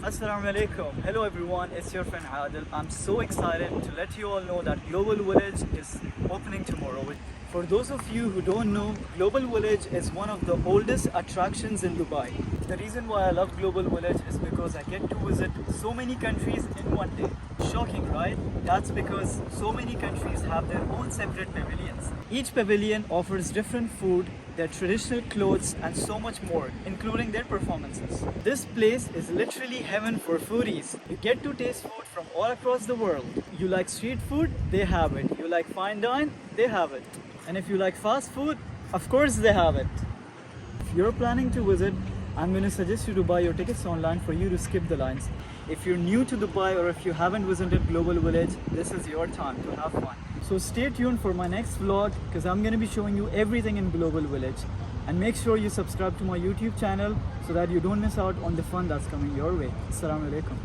Assalamu alaikum. Hello everyone, it's your friend Adil. I'm so excited to let you all know that Global Village is opening tomorrow. For those of you who don't know, Global Village is one of the oldest attractions in Dubai. The reason why I love Global Village is because I get to visit so many countries in one day. Shocking, right? That's because so many countries have their own separate pavilions. Each pavilion offers different food, their traditional clothes, and so much more, including their performances. This place is literally heaven for foodies. You get to taste food from all across the world. You like street food? They have it. You like fine dine? They have it. And if you like fast food, of course they have it. If you're planning to visit, I'm going to suggest you to buy your tickets online for you to skip the lines. If you're new to Dubai or if you haven't visited Global Village, this is your time to have fun. So stay tuned for my next vlog because I'm going to be showing you everything in Global Village. And make sure you subscribe to my YouTube channel so that you don't miss out on the fun that's coming your way. Assalamu alaikum.